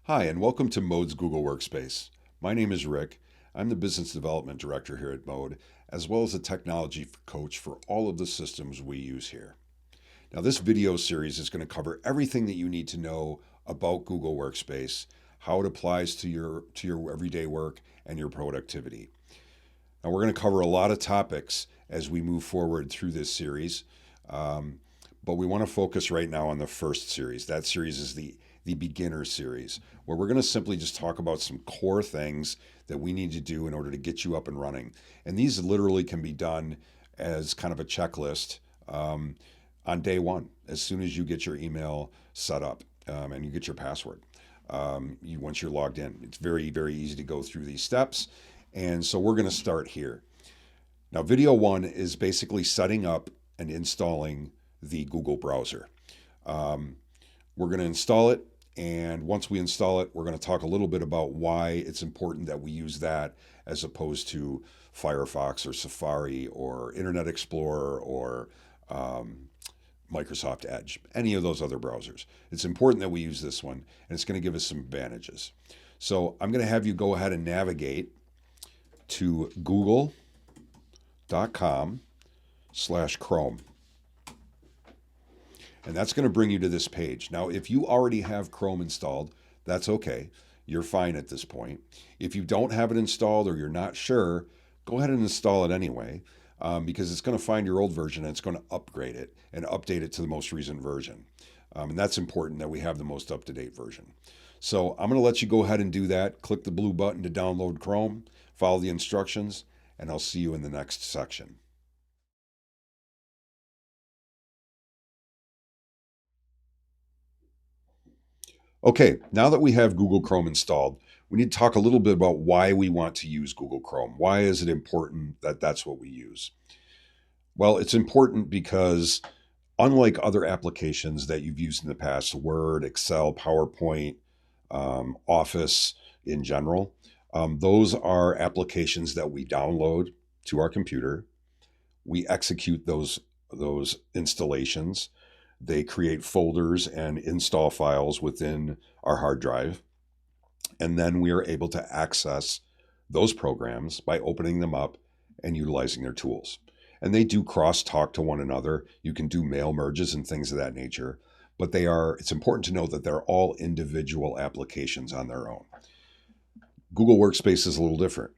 Hi, and welcome to Mode's Google Workspace. My name is Rick. I'm the Business Development Director here at Mode, as well as a technology coach for all of the systems we use here. Now, this video series is going to cover everything that you need to know about Google Workspace, how it applies to your everyday work and your productivity. Now, we're going to cover a lot of topics as we move forward through this series, but we want to focus right now on the first series. That series is the beginner series, where we're going to simply just talk about some core things that we need to do in order to get you up and running. And these literally can be done as kind of a checklist on day one, as soon as you get your email set up and you get your password. Once you're logged in, it's very, very easy to go through these steps. And so we're going to start here. Now, video one is basically setting up and installing the Google browser. We're going to install it. And once we install it, we're going to talk a little bit about why it's important that we use that as opposed to Firefox or Safari or Internet Explorer or Microsoft Edge, any of those other browsers. It's important that we use this one, and it's going to give us some advantages. So I'm going to have you go ahead and navigate to google.com/Chrome. And that's going to bring you to this page. Now, if you already have Chrome installed, that's okay. You're fine at this point. If you don't have it installed or you're not sure, go ahead and install it anyway, because it's going to find your old version and it's going to upgrade it and update it to the most recent version. And that's important that we have the most up-to-date version. So I'm going to let you go ahead and do that. Click the blue button to download Chrome, follow the instructions, and I'll see you in the next section. Okay, now that we have Google Chrome installed, we need to talk a little bit about why we want to use Google Chrome. Why is it important that that's what we use? Well, it's important because unlike other applications that you've used in the past, Word, Excel, PowerPoint, Office in general, those are applications that we download to our computer. We execute those installations. They create folders and install files within our hard drive. And then we are able to access those programs by opening them up and utilizing their tools. And they do cross-talk to one another. You can do mail merges and things of that nature. But it's important to know that they're all individual applications on their own. Google Workspace is a little different.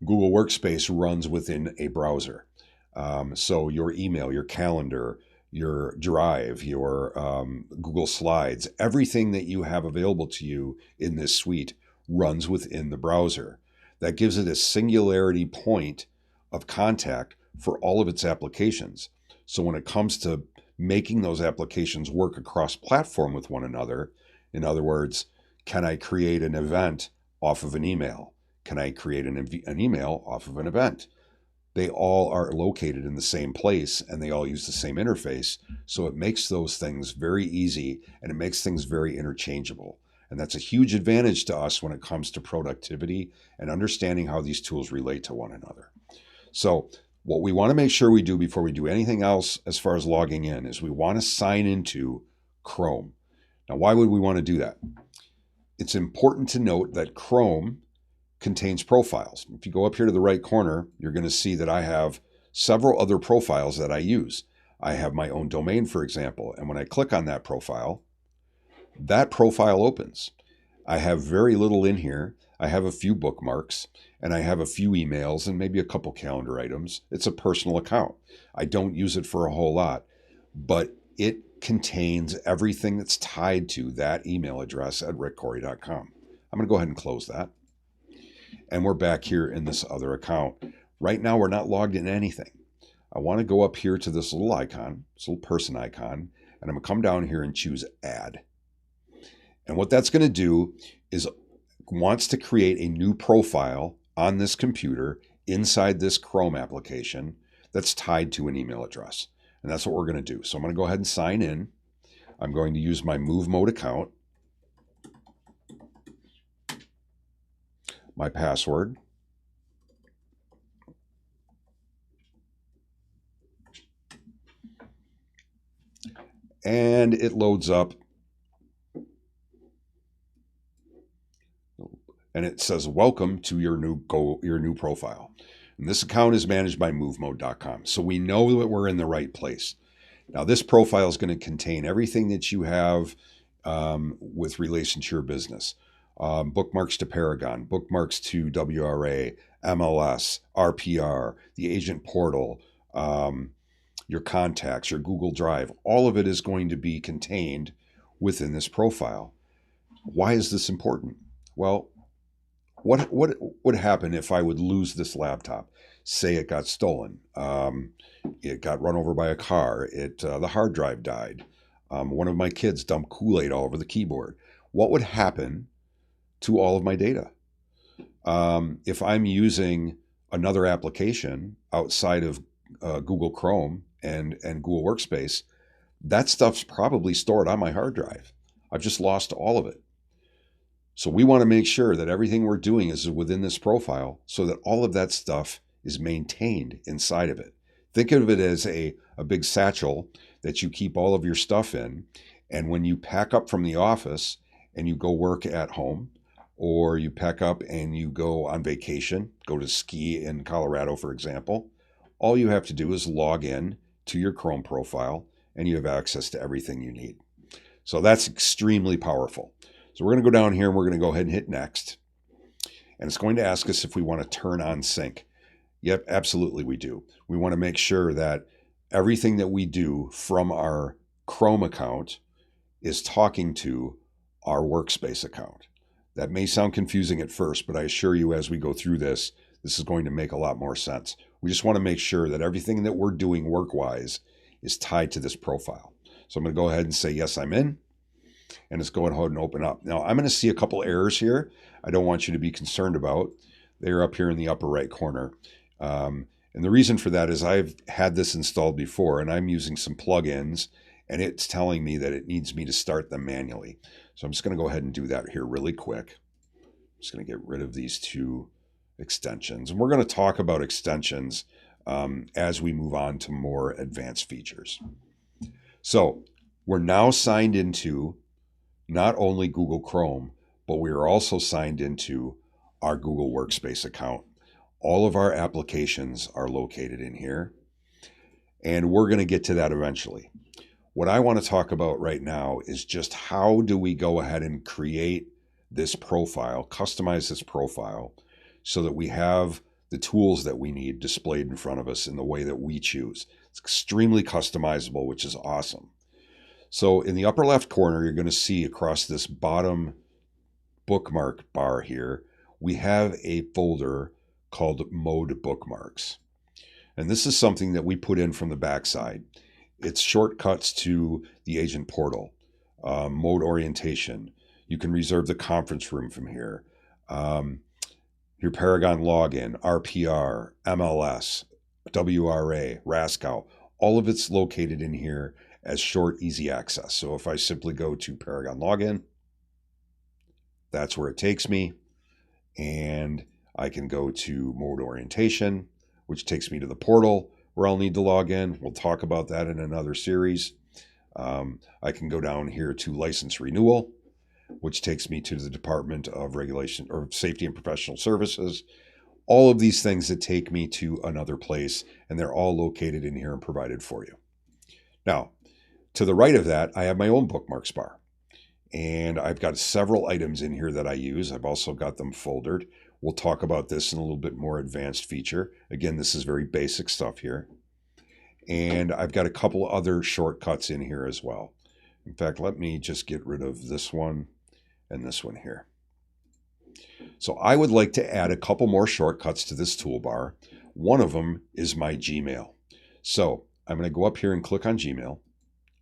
Google Workspace runs within a browser. So your email, your calendar, your Drive, your Google Slides, everything that you have available to you in this suite runs within the browser. That gives it a singularity point of contact for all of its applications. So when it comes to making those applications work across platform with one another, in other words, can I create an event off of an email? Can I create an email off of an event? They all are located in the same place and they all use the same interface. So it makes those things very easy and it makes things very interchangeable. And that's a huge advantage to us when it comes to productivity and understanding how these tools relate to one another. So what we want to make sure we do before we do anything else as far as logging in is we want to sign into Chrome. Now, why would we want to do that? It's important to note that Chrome contains profiles. If you go up here to the right corner, you're going to see that I have several other profiles that I use. I have my own domain, for example, and when I click on that profile opens. I have very little in here. I have a few bookmarks and I have a few emails and maybe a couple calendar items. It's a personal account. I don't use it for a whole lot, but it contains everything that's tied to that email address at rickcorey.com. I'm going to go ahead and close that. And we're back here in this other account. Right now, we're not logged in anything. I want to go up here to this little icon, this little person icon, and I'm going to come down here and choose Add. And what that's going to do is wants to create a new profile on this computer inside this Chrome application that's tied to an email address. And that's what we're going to do. So I'm going to go ahead and sign in. I'm going to use my Move Mode account, my password, and it loads up and it says, welcome to your new profile. And this account is managed by movemode.com. So we know that we're in the right place. Now, this profile is going to contain everything that you have with relation to your business. Bookmarks to Paragon, bookmarks to WRA, MLS, RPR, the agent portal, your contacts, your Google Drive. All of it is going to be contained within this profile. Why is this important? Well, what would happen if I would lose this laptop? Say it got stolen, it got run over by a car, the hard drive died, one of my kids dumped Kool-Aid all over the keyboard. What would happen to all of my data? If I'm using another application outside of Google Chrome and Google Workspace, that stuff's probably stored on my hard drive. I've just lost all of it. So we want to make sure that everything we're doing is within this profile so that all of that stuff is maintained inside of it. Think of it as a big satchel that you keep all of your stuff in. And when you pack up from the office and you go work at home, or you pack up and you go on vacation, go to ski in Colorado, for example, all you have to do is log in to your Chrome profile and you have access to everything you need. So that's extremely powerful. So we're going to go down here and we're going to go ahead and hit next. And it's going to ask us if we want to turn on sync. Yep, absolutely we do. We want to make sure that everything that we do from our Chrome account is talking to our Workspace account. That may sound confusing at first, but I assure you as we go through this, this is going to make a lot more sense. We just want to make sure that everything that we're doing work-wise is tied to this profile. So I'm going to go ahead and say, yes, I'm in. And it's going ahead and open up. Now, I'm going to see a couple errors here I don't want you to be concerned about. They're up here in the upper right corner. And the reason for that is I've had this installed before, and I'm using some plugins, and it's telling me that it needs me to start them manually. So I'm just going to go ahead and do that here really quick. I'm just going to get rid of these two extensions. And we're going to talk about extensions as we move on to more advanced features. So we're now signed into not only Google Chrome, but we are also signed into our Google Workspace account. All of our applications are located in here, and we're going to get to that eventually. What I want to talk about right now is just how do we go ahead and create this profile, customize this profile, so that we have the tools that we need displayed in front of us in the way that we choose. It's extremely customizable, which is awesome. So in the upper left corner, you're going to see across this bottom bookmark bar here, we have a folder called Mode Bookmarks. And this is something that we put in from the backside. It's shortcuts to the agent portal, mode orientation. You can reserve the conference room from here. Your Paragon login, RPR, MLS, WRA, Rascal, all of it's located in here as short, easy access. So if I simply go to Paragon login, that's where it takes me. And I can go to mode orientation, which takes me to the portal where I'll need to log in. We'll talk about that in another series. I can go down here to license renewal, which takes me to the Department of Regulation or Safety and Professional Services. All of these things that take me to another place, and they're all located in here and provided for you. Now, to the right of that, I have my own bookmarks bar. And I've got several items in here that I use. I've also got them foldered. We'll talk about this in a little bit more advanced feature. Again, this is very basic stuff here. And I've got a couple other shortcuts in here as well. In fact, let me just get rid of this one and this one here. So I would like to add a couple more shortcuts to this toolbar. One of them is my Gmail. So I'm going to go up here and click on Gmail,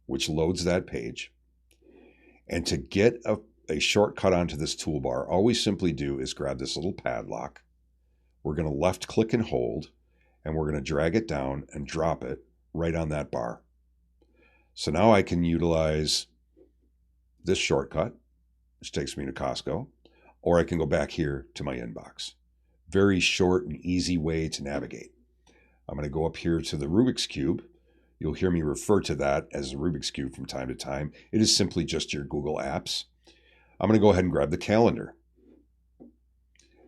which loads that page. And to get a shortcut onto this toolbar, all we simply do is grab this little padlock. We're going to left click and hold, and we're going to drag it down and drop it right on that bar. So now I can utilize this shortcut, which takes me to Costco, or I can go back here to my inbox. Very short and easy way to navigate. I'm going to go up here to the Rubik's Cube. You'll hear me refer to that as a Rubik's Cube from time to time. It is simply just your Google Apps. I'm going to go ahead and grab the calendar.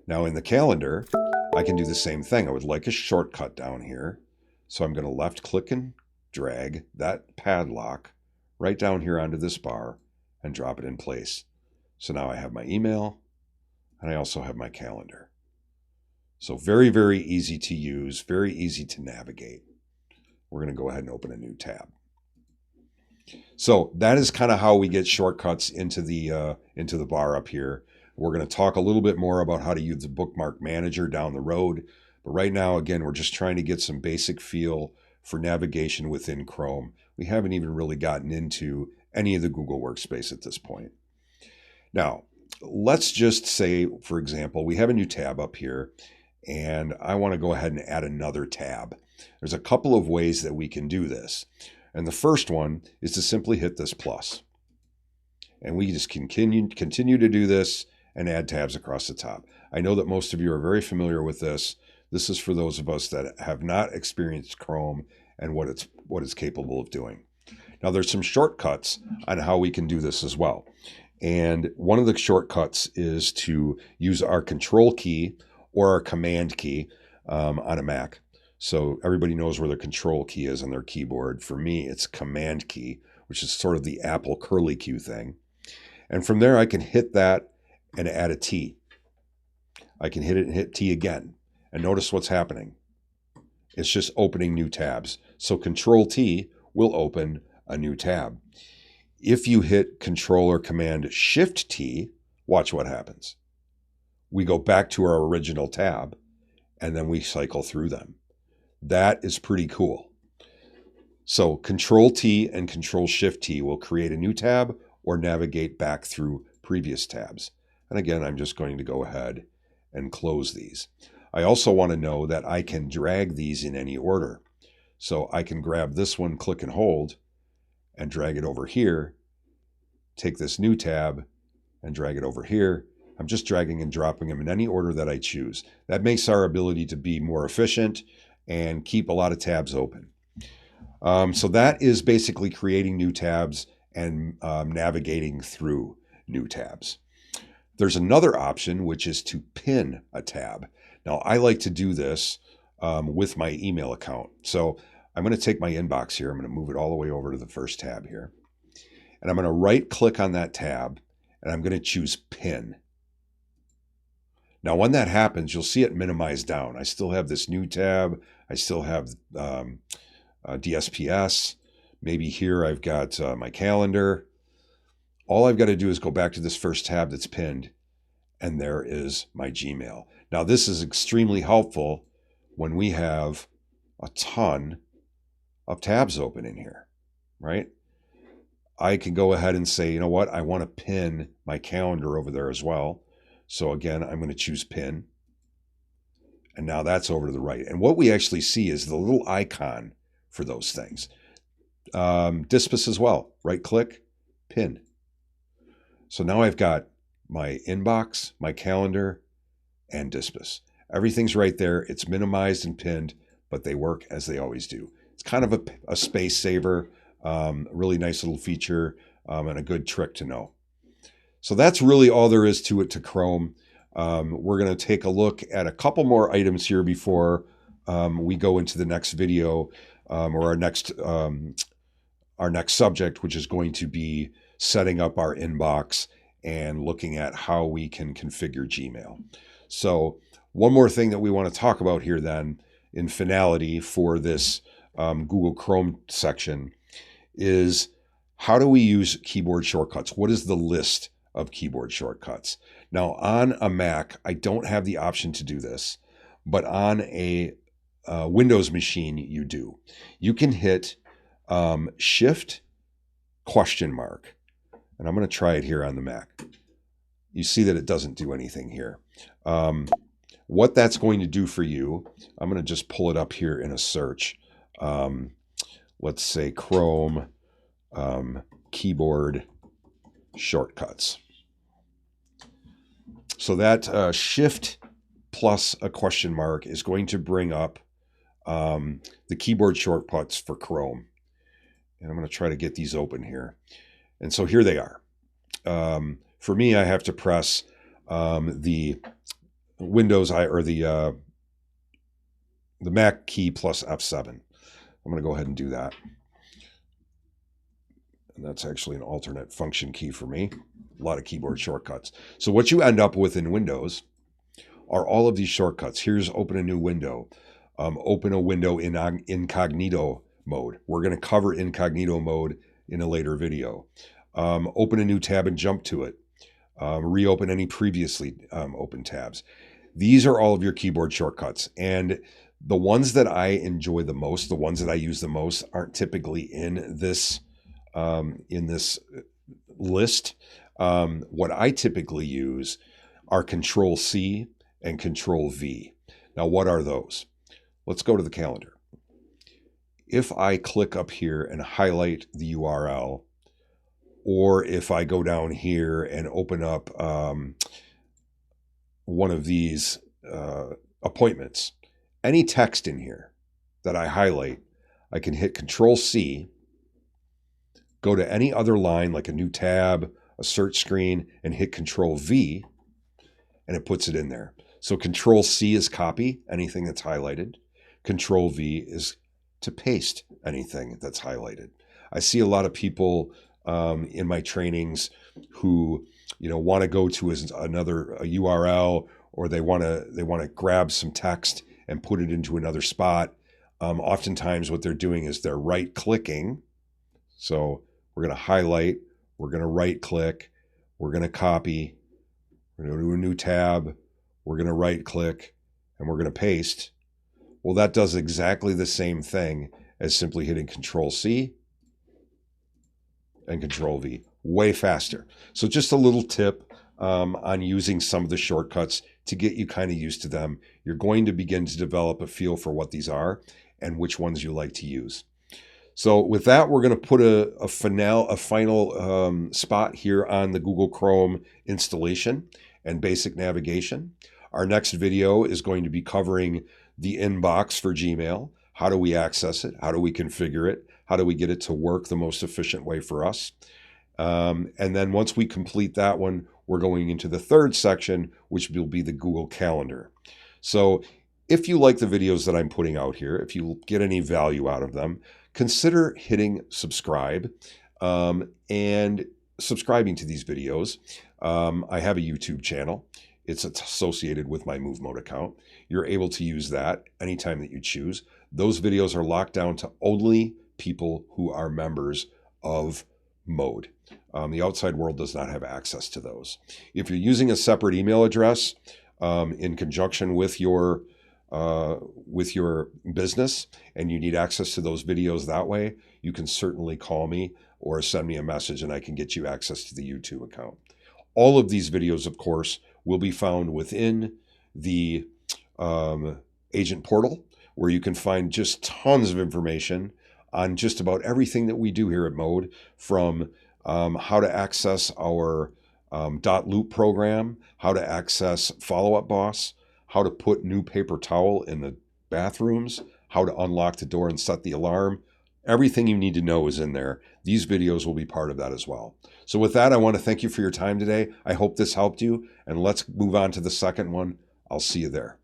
Now in the calendar, I can do the same thing. I would like a shortcut down here. So I'm going to left click and drag that padlock right down here onto this bar and drop it in place. So now I have my email and I also have my calendar. So very, very easy to use, very easy to navigate. We're going to go ahead and open a new tab. So that is kind of how we get shortcuts into the bar up here. We're going to talk a little bit more about how to use the bookmark manager down the road. But right now, again, we're just trying to get some basic feel for navigation within Chrome. We haven't even really gotten into any of the Google Workspace at this point. Now, let's just say, for example, we have a new tab up here, and I want to go ahead and add another tab. There's a couple of ways that we can do this. And the first one is to simply hit this plus. And we just continue to do this and add tabs across the top. I know that most of you are very familiar with this. This is for those of us that have not experienced Chrome and what it's capable of doing. Now there's some shortcuts on how we can do this as well. And one of the shortcuts is to use our control key or our command key on a Mac. So everybody knows where the control key is on their keyboard. For me, it's command key, which is sort of the Apple curly Q thing. And from there, I can hit that and add a T. I can hit it and hit T again. And notice what's happening. It's just opening new tabs. So Control T will open a new tab. If you hit Control or Command Shift T, watch what happens. We go back to our original tab, and then we cycle through them. That is pretty cool. So Control T and Control Shift T will create a new tab or navigate back through previous tabs. And again, I'm just going to go ahead and close these. I also want to know that I can drag these in any order. So I can grab this one, click and hold, and drag it over here. Take this new tab and drag it over here. I'm just dragging and dropping them in any order that I choose. That makes our ability to be more efficient and keep a lot of tabs open. So that is basically creating new tabs and navigating through new tabs. There's another option, which is to pin a tab. Now, I like to do this with my email account. So I'm going to take my inbox here. I'm going to move it all the way over to the first tab here. And I'm going to right click on that tab and I'm going to choose pin. Now, when that happens, you'll see it minimized down. I still have this new tab. I still have DSPS. Maybe here I've got my calendar. All I've got to do is go back to this first tab that's pinned, and there is my Gmail. Now, this is extremely helpful when we have a ton of tabs open in here, right? I can go ahead and say, you know what? I want to pin my calendar over there as well. So again, I'm going to choose pin. And now that's over to the right. And what we actually see is the little icon for those things. Dispus as well. Right click, pin. So now I've got my inbox, my calendar, and Dispus. Everything's right there. It's minimized and pinned, but they work as they always do. It's kind of a space saver, a really nice little feature, and a good trick to know. So that's really all there is to it to Chrome. We're going to take a look at a couple more items here before we go into the next video or our next subject, which is going to be setting up our inbox and looking at how we can configure Gmail. So one more thing that we want to talk about here then in finality for this Google Chrome section is how do we use keyboard shortcuts? What is the list of keyboard shortcuts? Now on a Mac, I don't have the option to do this, but on a Windows machine, you do. You can hit Shift ? And I'm going to try it here on the Mac. You see that it doesn't do anything here. What that's going to do for you, I'm going to just pull it up here in a search. Let's say Chrome keyboard shortcuts. So that Shift plus a ? is going to bring up the keyboard shortcuts for Chrome. And I'm going to try to get these open here. And so here they are. For me, I have to press the Windows or the Mac key plus F7. I'm going to go ahead and do that. And that's actually an alternate function key for me. A lot of keyboard shortcuts. So what you end up with in Windows are all of these shortcuts. Here's open a new window. Open a window in incognito mode. We're going to cover incognito mode in a later video. Open a new tab and jump to it. Reopen any previously open tabs. These are all of your keyboard shortcuts. And the ones that I enjoy the most, the ones that I use the most, aren't typically in this list. What I typically use are Control C and Control V. Now, what are those? Let's go to the calendar. If I click up here and highlight the URL, or if I go down here and open up one of these appointments, any text in here that I highlight, I can hit Control C, go to any other line like a new tab, a search screen, and hit Control V, and it puts it in there. So Control C is copy anything that's highlighted. Control V is to paste anything that's highlighted. I see a lot of people in my trainings who want to go to a URL, or they want to grab some text and put it into another spot. Oftentimes what they're doing is they're right clicking. So we're going to highlight, we're going to right click, we're going to copy, we're going to do a new tab, we're going to right click, and we're going to paste. Well, that does exactly the same thing as simply hitting Control C and Control V. Way faster. So just a little tip on using some of the shortcuts to get you kind of used to them. You're going to begin to develop a feel for what these are and which ones you like to use. So with that, we're going to put a final spot here on the Google Chrome installation and basic navigation. Our next video is going to be covering the inbox for Gmail. How do we access it? How do we configure it? How do we get it to work the most efficient way for us? And then once we complete that one, we're going into the third section, which will be the Google Calendar. So if you like the videos that I'm putting out here, if you get any value out of them, consider hitting subscribe and subscribing to these videos. I have a YouTube channel. It's associated with my Move Mode account. You're able to use that anytime that you choose. Those videos are locked down to only people who are members of Mode. The outside world does not have access to those. If you're using a separate email address in conjunction with your business and you need access to those videos that way, you can certainly call me or send me a message and I can get you access to the YouTube account. All of these videos, of course, will be found within the agent portal, where you can find just tons of information on just about everything that we do here at Mode, from how to access our .loop program, how to access Follow-Up Boss, how to put new paper towel in the bathrooms, how to unlock the door and set the alarm. Everything you need to know is in there. These videos will be part of that as well. So with that, I want to thank you for your time today. I hope this helped you, and let's move on to the second one. I'll see you there.